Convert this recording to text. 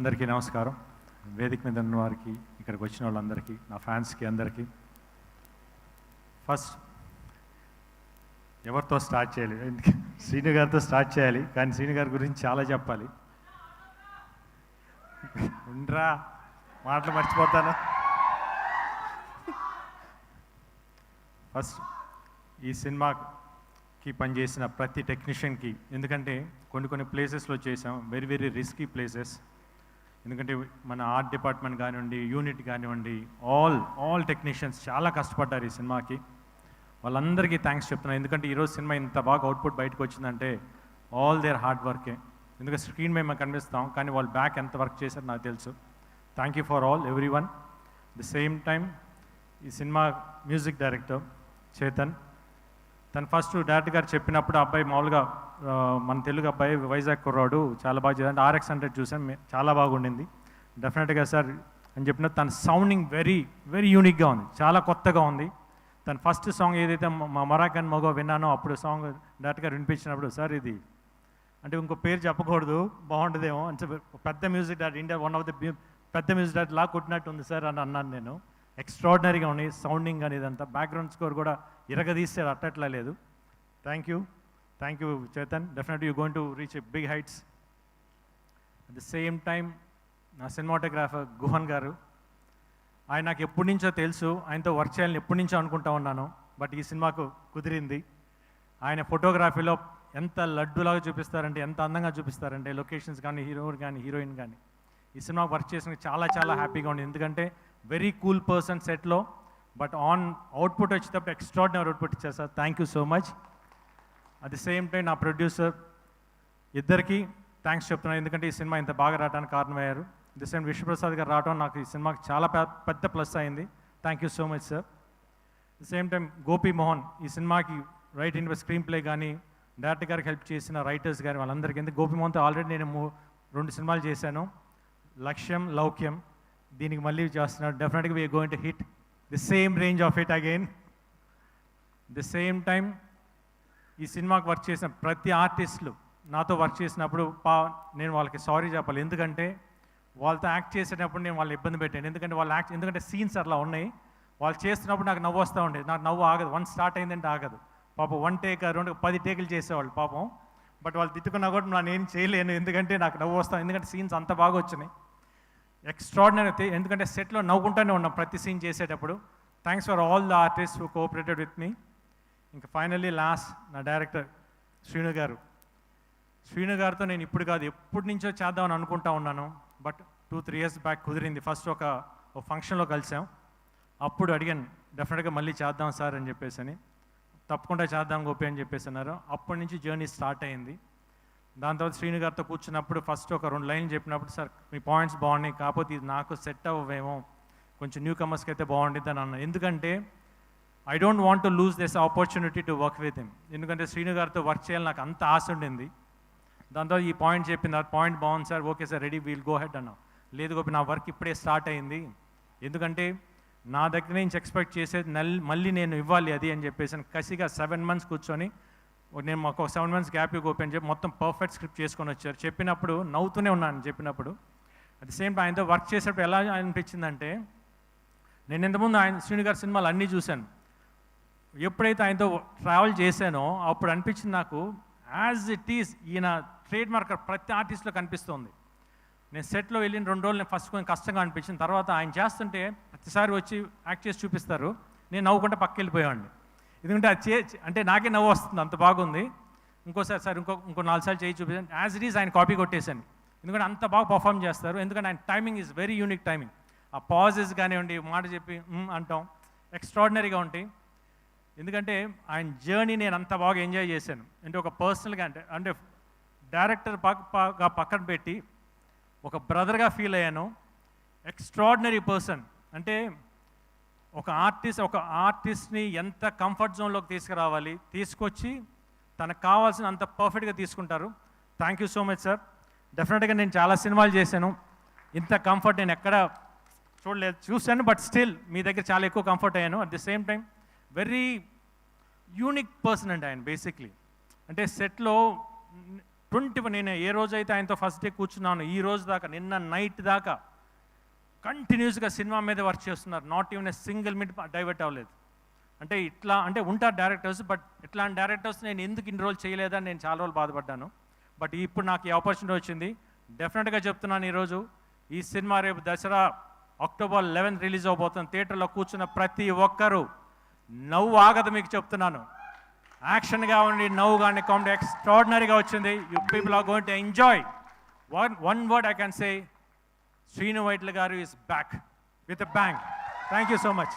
అందరికీ నమస్కారం. వేదిక మీద ఉన్న వారికి, ఇక్కడికి వచ్చిన వాళ్ళందరికీ, నా ఫ్యాన్స్కి అందరికీ. ఫస్ట్ ఎవరితో స్టార్ట్ చేయాలి? శ్రీను గారితో స్టార్ట్ చేయాలి, కానీ శ్రీను గారి గురించి చాలా చెప్పాలి. ఉండరా, మాటలు మర్చిపోతాను. ఫస్ట్ ఈ సినిమాకి పనిచేసిన ప్రతి టెక్నీషియన్కి, ఎందుకంటే కొన్ని ప్లేసెస్లో చేసాం, వెరీ వెరీ రిస్కీ ప్లేసెస్. ఎందుకంటే మన ఆర్ట్ డిపార్ట్మెంట్ కానివ్వండి, యూనిట్ కానివ్వండి, ఆల్ టెక్నీషియన్స్ చాలా కష్టపడ్డారు ఈ సినిమాకి. వాళ్ళందరికీ థ్యాంక్స్ చెప్తున్నాను. ఎందుకంటే ఈరోజు సినిమా ఇంత బాగా అవుట్పుట్ బయటకు వచ్చిందంటే ఆల్ దేర్ హార్డ్ వర్కే. ఎందుకంటే స్క్రీన్ మేము కనిపిస్తాం, కానీ వాళ్ళు బ్యాక్ ఎంత వర్క్ చేశారో నాకు తెలుసు. Thank you for all every one. The same time ఈ సినిమా మ్యూజిక్ డైరెక్టర్ చేతన్, తను ఫస్ట్ డైరెక్టర్ గారు చెప్పినప్పుడు అబ్బాయి మామూలుగా మన తెలుగు అబ్బాయి, వైజాగ్ కుర్రాడు, చాలా బాగా చేయాలి. RX100 చూసాను, చాలా బాగుండింది. డెఫినెట్గా సార్ అని చెప్పిన తన సౌండింగ్ వెరీ వెరీ యూనిక్గా ఉంది, చాలా కొత్తగా ఉంది. తన ఫస్ట్ సాంగ్ ఏదైతే మా మరాకన్ మగో విన్నానో, అప్పుడు సాంగ్ డైరెక్టర్ గారు వినిపించినప్పుడు, సార్ ఇది అంటే ఇంకో పేరు చెప్పకూడదు, బాగుంటుందేమో అంటే పెద్ద music director, India one of the పెద్ద మ్యూజిక్ డైరెక్టర్ లా కొట్టినట్టు ఉంది సార్ అని అన్నాను నేను. ఎక్స్ట్రాడినరీగా ఉంది సౌండింగ్ అనేది అంతా. బ్యాక్గ్రౌండ్ స్కోర్ కూడా ఇరగదీసారు, అట్టట్లా లేదు. Thank you Chetan. Definitely you going to reach a big heights. At the same time నా సినిమాటోగ్రాఫర్ గుహన్ గారు, ఆయన నాకు ఎప్పటి నుంచో తెలుసు, ఆయనతో వర్క్ చేయాలని ఎప్పటి నుంచో అనుకుంటా ఉన్నాను. బట్ ఈ సినిమాకు కుదిరింది. ఆయన ఫోటోగ్రఫీలో ఎంత లడ్డులాగా చూపిస్తారంటే, ఎంత అందంగా చూపిస్తారంటే, లొకేషన్స్ కానీ, హీరో కానీ, హీరోయిన్ కానీ. ఈ సినిమా వర్క్ చేసిన చాలా హ్యాపీగా ఉంది. ఎందుకంటే వెరీ కూల్ పర్సన్ సెట్లో, బట్ ఆన్ అవుట్పుట్ వచ్చేటప్పుడు ఎక్స్ట్రాడినరీ అవుట్పుట్ ఇచ్చారు sir. Thank you so much. At the same time నా ప్రొడ్యూసర్ ఇద్దరికి థ్యాంక్స్ చెప్తున్నాను, ఎందుకంటే ఈ సినిమా ఇంత బాగా రావడానికి కారణమయ్యారు. ది సేమ్ విశ్వప్రసాద్ గారు రావడం నాకు ఈ సినిమాకి చాలా పెద్ద ప్లస్ అయింది. Thank you so much sir. The same time Gopi Mohan, ఈ సినిమాకి రైటింగ్ స్క్రీన్ ప్లే కానీ, డైరెక్టర్ గారికి హెల్ప్ చేసిన రైటర్స్ కానీ, వాళ్ళందరికీ. ఎందుకు గోపి మోహన్తో ఆల్రెడీ నేను 2 సినిమాలు చేశాను, లక్ష్యం, లౌక్యం. దీనికి మళ్ళీ చేస్తున్నాడు. డెఫినెట్గా we are going to hit the same range of it again. The same time ఈ సినిమాకి వర్క్ చేసిన ప్రతి ఆర్టిస్టులు నాతో వర్క్ చేసినప్పుడు నేను వాళ్ళకి సారీ చెప్పాలి. ఎందుకంటే వాళ్ళతో యాక్ట్ చేసేటప్పుడు నేను వాళ్ళని ఇబ్బంది పెట్టాను. ఎందుకంటే సీన్స్ అట్లా ఉన్నాయి. వాళ్ళు చేస్తున్నప్పుడు నాకు నవ్వు వస్తూ ఉండేది. నాకు నవ్వు ఆగదు, 1 స్టార్ట్ అయిందంటే ఆగదు. పాపం 1 టేక్ 2 10 టేకులు చేసేవాళ్ళు పాపం. బట్ వాళ్ళు తిట్టుకున్నా కూడా నేను చేయలేను, ఎందుకంటే నాకు నవ్వు వస్తాను. ఎందుకంటే సీన్స్ అంత బాగా వచ్చినాయి, ఎక్స్ట్రాడినరీ. ఎందుకంటే సెట్లో నవ్వుకుంటూనే ఉన్నాం ప్రతి సీన్ చేసేటప్పుడు. Thanks for all the artist who cooperated with me. ఇంకా ఫైనల్లీ లాస్ట్ నా డైరెక్టర్ శ్రీను గారితో నేను ఇప్పుడు కాదు, ఎప్పటి నుంచో చేద్దామని అనుకుంటా ఉన్నాను. బట్ 2-3 ఇయర్స్ బ్యాక్ కుదిరింది. ఫస్ట్ ఒక ఫంక్షన్లో కలిసాం, అప్పుడు అడిగాను డెఫినెట్గా మళ్ళీ చేద్దాం సార్ అని చెప్పేసి. తప్పకుండా చేద్దాం గోపి అని చెప్పేసి అన్నారు. అప్పటి నుంచి జర్నీ స్టార్ట్ అయింది. దాని తర్వాత శ్రీను గారితో కూర్చున్నప్పుడు ఫస్ట్ ఒక 2 లైన్లు చెప్పినప్పుడు, సార్ మీ పాయింట్స్ బాగున్నాయి, కాకపోతే ఇది నాకు సెట్ అవ్వేమో, కొంచెం న్యూ కమర్స్కి అయితే బాగుంటుంది అని అన్నాను. ఎందుకంటే I don't want to lose this opportunity to work with him. ఎందుకంటే శ్రీను గారితో వర్క్ చేయాలని నాకు అంత ఆశ ఉండింది. దాని తర్వాత ఈ పాయింట్ చెప్పింది, ఆ పాయింట్ బాగుంది sir, okay sir, ready, we'll go head అన్నా. లేదు గోపి, నా వర్క్ ఇప్పుడే స్టార్ట్ అయింది, ఎందుకంటే నా దగ్గర నుంచి ఎక్స్పెక్ట్ చేసేది మళ్ళీ నేను ఇవ్వాలి అది అని చెప్పేసి కసిగా 7 months కూర్చొని, నేను మాకు ఒక 7 months గ్యాప్ గోపి అని చెప్పి మొత్తం పర్ఫెక్ట్ స్క్రిప్ట్ చేసుకొని వచ్చారు. చెప్పినప్పుడు నవ్వుతూనే ఉన్నాను చెప్పినప్పుడు. అట్ ది సేమ్ టైం ఆయనతో వర్క్ చేసేటప్పుడు ఎలా అనిపించిందంటే, నేను ఇంతకుముందు శ్రీను గారి సినిమాలు అన్నీ చూశాను. ఎప్పుడైతే ఆయనతో ట్రావెల్ చేశానో అప్పుడు అనిపించింది నాకు, యాజ్ ఇట్ ఈస్ ఈయన ట్రేడ్ మార్కర్ ప్రతి ఆర్టిస్ట్లో కనిపిస్తుంది. నేను సెట్లో వెళ్ళిన 2 రోజులు నేను ఫస్ట్ కొంచెం కష్టంగా అనిపించింది. తర్వాత ఆయన చేస్తుంటే ప్రతిసారి వచ్చి యాక్ట్ చేసి చూపిస్తారు, నేను నవ్వుకుంటే పక్కకి వెళ్ళిపోయాడిని. ఎందుకంటే అది అంటే నాకే నవ్వు వస్తుంది, అంత బాగుంది. ఇంకోసారి సార్ ఇంకో 4 సార్లు చేయి చూపించాను. యాజ్ ఇట్ ఈస్ ఆయన కాపీ కొట్టేశాను, ఎందుకంటే అంత బాగా పర్ఫామ్ చేస్తారు. ఎందుకంటే ఆయన timing is very unique timing. ఆ పాజెస్ కానివ్వండి, మాట చెప్పి అంటాం, ఎక్స్ట్రాడినరీగా ఉంటాయి. ఎందుకంటే ఆయన జర్నీ నేను అంత బాగా ఎంజాయ్ చేశాను. అంటే ఒక పర్సనల్గా అంటే డైరెక్టర్ పక్కన పెట్టి ఒక బ్రదర్గా ఫీల్ అయ్యాను. Extraordinary person. అంటే ఒక ఆర్టిస్ట్ని ఎంత కంఫర్ట్ జోన్లోకి తీసుకురావాలి, తీసుకొచ్చి తనకు కావాల్సిన అంత పర్ఫెక్ట్గా తీసుకుంటారు. Thank you so much sir. డెఫినెట్గా నేను చాలా సినిమాలు చేశాను, ఇంత కంఫర్ట్ నేను ఎక్కడ చూశాను, బట్ స్టిల్ మీ దగ్గర చాలా ఎక్కువ కంఫర్ట్ అయ్యాను. At the same time very unique person అండి ఆయన. బేసిక్లీ అంటే సెట్లో నేను ఏ రోజైతే ఆయనతో ఫస్ట్ డే కూర్చున్నాను ఈ రోజు దాకా, నిన్న నైట్ దాకా కంటిన్యూస్గా సినిమా మీద వర్క్ చేస్తున్నారు. Not even a single minute divert అవ్వలేదు. అంటే ఇట్లా అంటే ఉంటారు డైరెక్టర్స్, బట్ ఇట్లాంటి డైరెక్టర్స్ నేను ఎందుకు ఇన్ని రోజులు చేయలేదని నేను చాలా రోజులు బాధపడ్డాను. బట్ ఇప్పుడు నాకు ఈ ఆపర్చునిటీ వచ్చింది. డెఫినెట్గా చెప్తున్నాను, ఈరోజు ఈ సినిమా రేపు దసరా October 11 రిలీజ్ అవబోతుంది. థియేటర్లో కూర్చున్న ప్రతి ఒక్కరూ నవ్వు ఆగదు, మీకు చెప్తున్నాను. యాక్షన్ కావండి, నవ్వు కానీ, కామెడీ ఎక్స్ట్రాడినరీగా వచ్చింది. You people are going to enjoy. One word I can say, Srinu Vaitla గారు is back with a bang. Thank you so much.